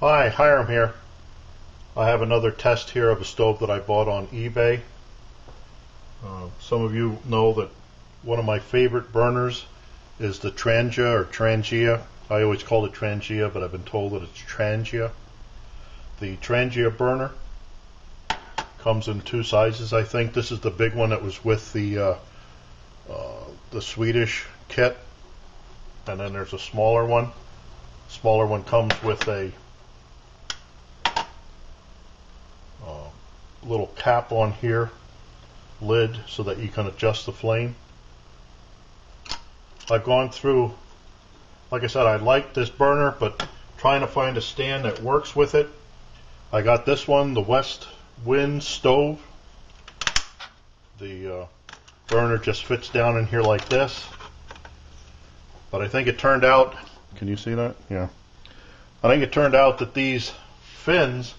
Hi, Hiram here. I have another test here of a stove that I bought on eBay. Some of you know that one of my favorite burners is the Trangia. I always call it Trangia, but I've been told that it's Trangia. The Trangia burner comes in two sizes, I think. This is the big one that was with the Swedish kit, and then there's a smaller one. Smaller one comes with a little cap on here, lid, so that you can adjust the flame. I've gone through, like I said, I like this burner, but trying to find a stand that works with it. I got this one, the West Wind stove. The burner just fits down in here like this, but I think it turned out, can you see that? Yeah. I think it turned out that these fins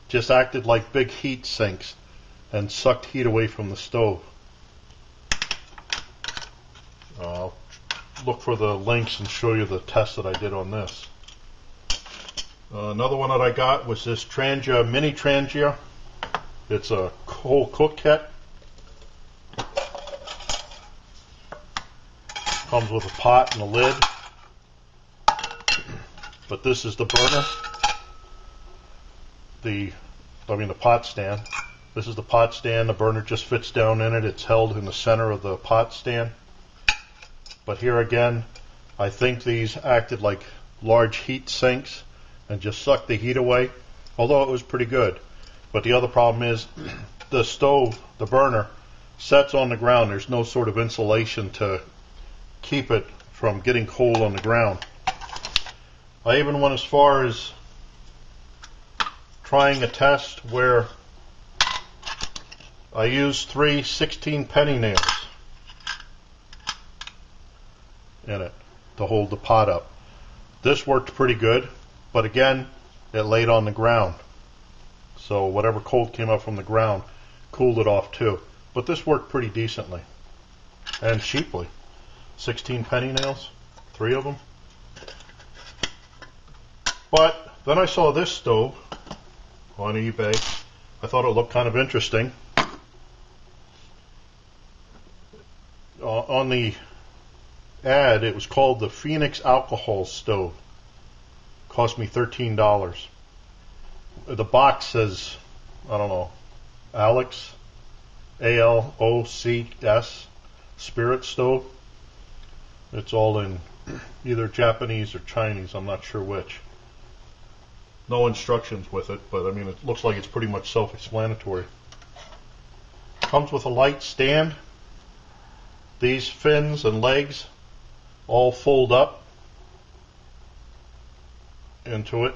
just acted like big heat sinks and sucked heat away from the stove. I'll look for the links and show you the test that I did on this. Another one that I got was this Trangia, mini Trangia. It's a whole cook kit. Comes with a pot and a lid. But this is the burner. The pot stand. This is the pot stand. The burner just fits down in it. It's held in the center of the pot stand. But here again, I think these acted like large heat sinks and just sucked the heat away, although it was pretty good. But the other problem is the stove, the burner, sets on the ground. There's no sort of insulation to keep it from getting cold on the ground. I even went as far as trying a test where I used 3 16-penny nails in it to hold the pot up. This worked pretty good, but again, it laid on the ground. So whatever cold came up from the ground cooled it off too. But this worked pretty decently and cheaply. 16-penny nails, 3 of them. But then I saw this stove on eBay. I thought it looked kind of interesting. On the ad, it was called the Phoenix Alcohol Stove. Cost me $13. The box says, I don't know, Alex, ALOCS, Spirit Stove. It's all in either Japanese or Chinese, I'm not sure which. No instructions with it, but I mean, it looks like it's pretty much self-explanatory. Comes with a light stand. These fins and legs all fold up into it,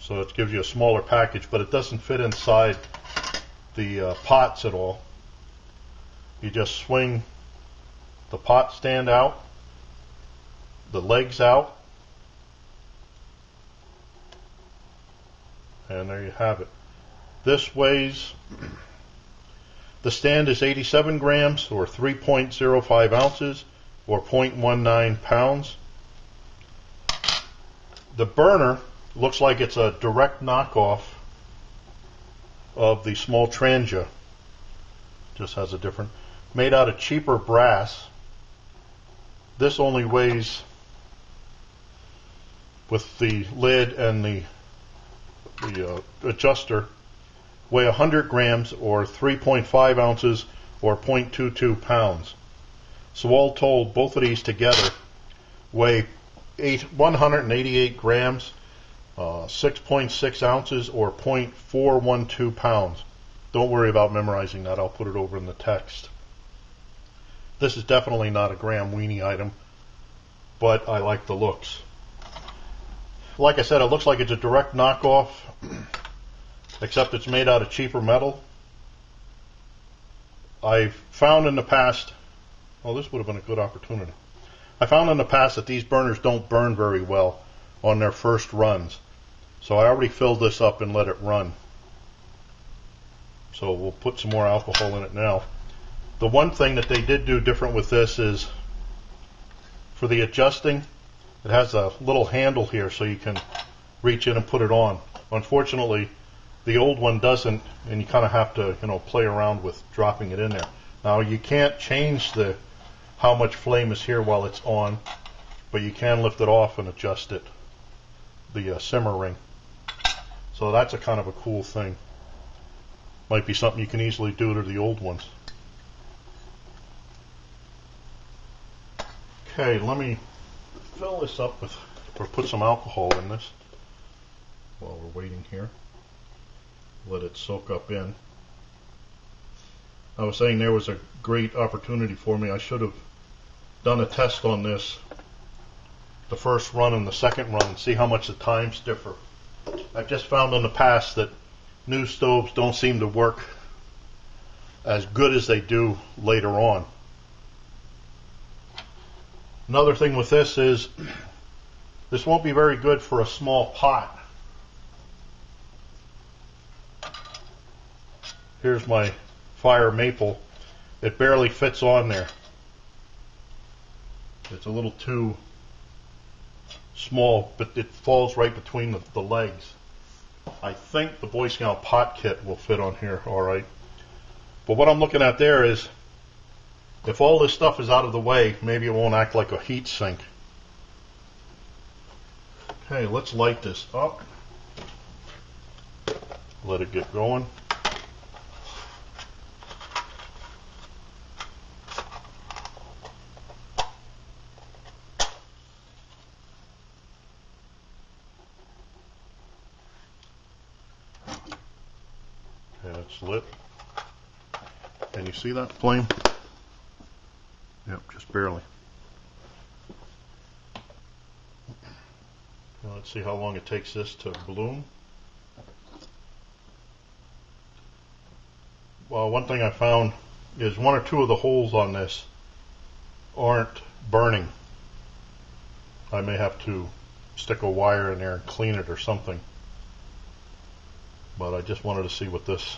so it gives you a smaller package, but it doesn't fit inside the pots at all. You just swing the pot stand out, the legs out, and there you have it. This weighs, the stand is 87 grams or 3.05 ounces or 0.19 pounds. The burner looks like it's a direct knockoff of the small Trangia. Just has a different, made out of cheaper brass. This only weighs, with the lid and the adjuster, weigh 100 grams or 3.5 ounces or 0.22 pounds. So all told, both of these together weigh 188 grams, 6.6 ounces or 0.412 pounds. Don't worry about memorizing that, I'll put it over in the text. This is definitely not a Graham weenie item, but I like the looks. Like I said, it looks like it's a direct knockoff, except it's made out of cheaper metal. I've found in the past, well, this would have been a good opportunity. I found in the past that these burners don't burn very well on their first runs. So I already filled this up and let it run. So we'll put some more alcohol in it now. The one thing that they did do different with this is, for the adjusting, it has a little handle here so you can reach in and put it on. Unfortunately, the old one doesn't, and you kind of have to, play around with dropping it in there. Now you can't change how much flame is here while it's on, but you can lift it off and adjust it, the simmer ring. So that's a kind of a cool thing. Might be something you can easily do to the old ones. Okay, let me fill this up with, or put some alcohol in this while we're waiting here. Let it soak up in. I was saying there was a great opportunity for me. I should have done a test on this, the first run and the second run, and see how much the times differ. I've just found in the past that new stoves don't seem to work as good as they do later on. Another thing with this is this won't be very good for a small pot. Here's my fire maple. It barely fits on there. It's a little too small, but it falls right between the legs. I think the Boy Scout pot kit will fit on here all right. But what I'm looking at there is, if all this stuff is out of the way, maybe it won't act like a heat sink. Okay, let's light this up. Let it get going. Okay, it's lit. Can you see that flame? Yep, just barely. Now let's see how long it takes this to bloom. Well, one thing I found is one or two of the holes on this aren't burning. I may have to stick a wire in there and clean it or something. But I just wanted to see what this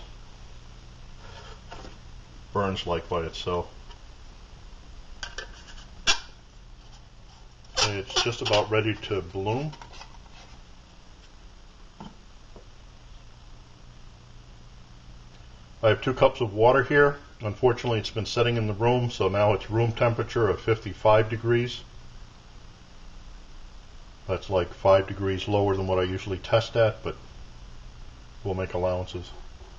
burns like by itself. Okay, it's just about ready to bloom. I have 2 cups of water here. Unfortunately, it's been setting in the room, so now it's room temperature of 55 degrees. That's like 5 degrees lower than what I usually test at, but we'll make allowances.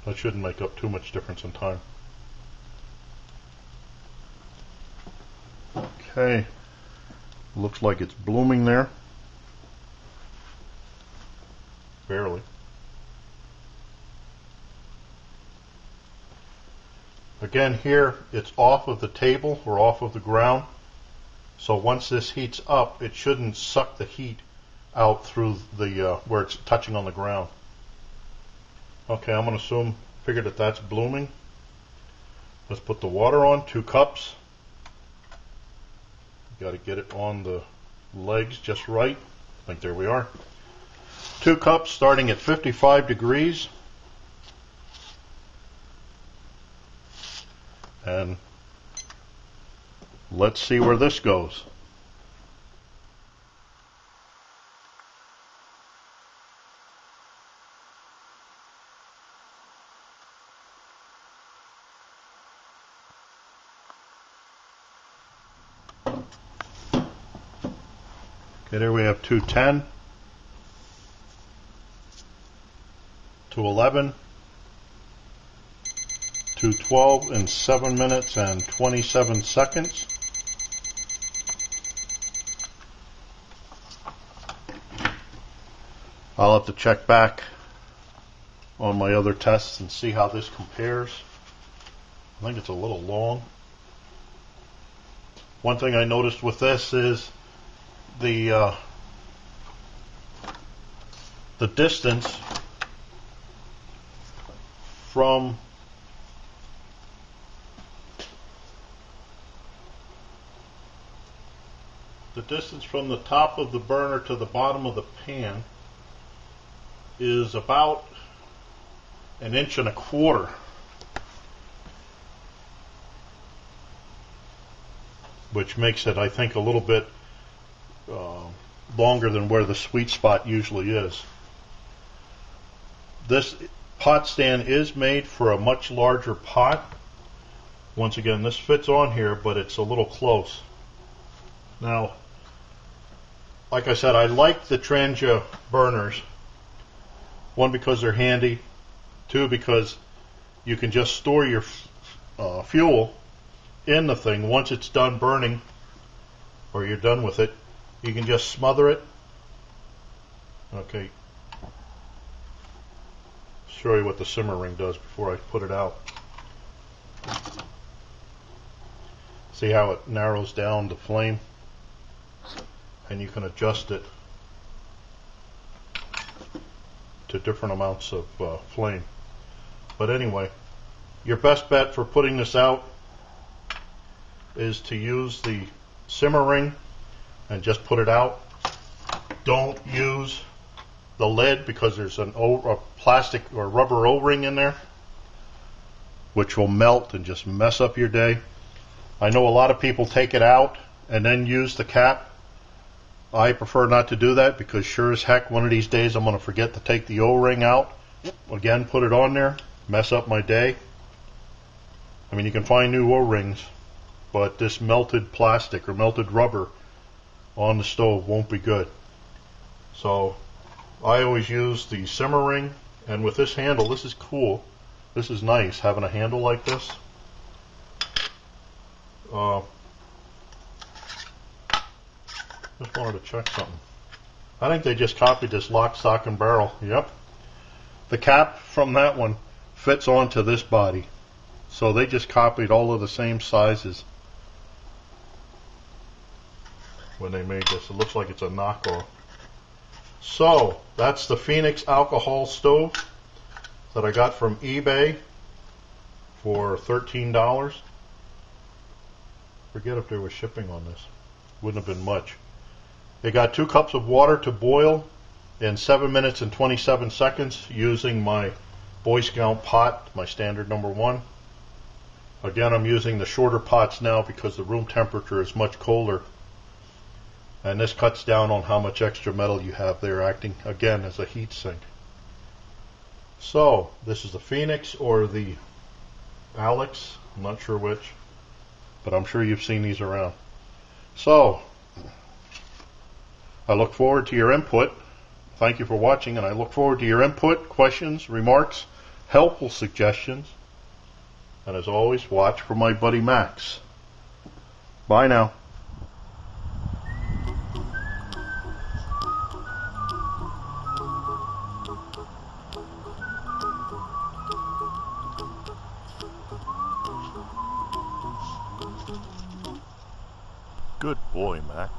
That shouldn't make up too much difference in time. Okay, looks like it's blooming there. Barely. Again, here it's off of the table or off of the ground, so once this heats up, it shouldn't suck the heat out through the where it's touching on the ground. Okay, I'm going to figure that that's blooming. Let's put the water on, 2 cups. Got to get it on the legs just right. I think there we are. 2 cups starting at 55 degrees. And let's see where this goes. Okay, there we have 210, 211, 212 in 7 minutes and 27 seconds. I'll have to check back on my other tests and see how this compares. I think it's a little long. One thing I noticed with this is the distance from the top of the burner to the bottom of the pan is about 1.25 inches, which makes it, I think, a little bit longer than where the sweet spot usually is. This pot stand is made for a much larger pot. Once again, this fits on here, but it's a little close. Now, like I said, I like the Trangia burners. One, because they're handy. Two, because you can just store your fuel in the thing. Once it's done burning, or you're done with it, you can just smother it. Okay. Show you what the simmer ring does before I put it out. See how it narrows down the flame? And you can adjust it to different amounts of flame. But anyway, your best bet for putting this out is to use the simmer ring and just put it out. Don't use the lid, because there's a plastic or rubber O-ring in there which will melt and just mess up your day. I know a lot of people take it out and then use the cap. I prefer not to do that, because sure as heck one of these days I'm going to forget to take the O-ring out. Again, put it on there, mess up my day. I mean, you can find new O-rings, but this melted plastic or melted rubber on the stove won't be good. So I always use the simmer ring, and with this handle, this is cool. This is nice, having a handle like this. Just wanted to check something. I think they just copied this lock, stock, and barrel. Yep. The cap from that one fits onto this body. So they just copied all of the same sizes when they made this. It looks like it's a knockoff. So that's the Phoenix alcohol stove that I got from eBay for $13. Forget if there was shipping on this. Wouldn't have been much. They got 2 cups of water to boil in 7 minutes and 27 seconds using my Boy Scout pot, my standard #1. Again, I'm using the shorter pots now because the room temperature is much colder. And this cuts down on how much extra metal you have there, acting again as a heat sink. So this is the Phoenix or the Alex, I'm not sure which, but I'm sure you've seen these around. So I look forward to your input. Thank you for watching, and I look forward to your input, questions, remarks, helpful suggestions. And as always, watch for my buddy Max. Bye now. Good boy, Max.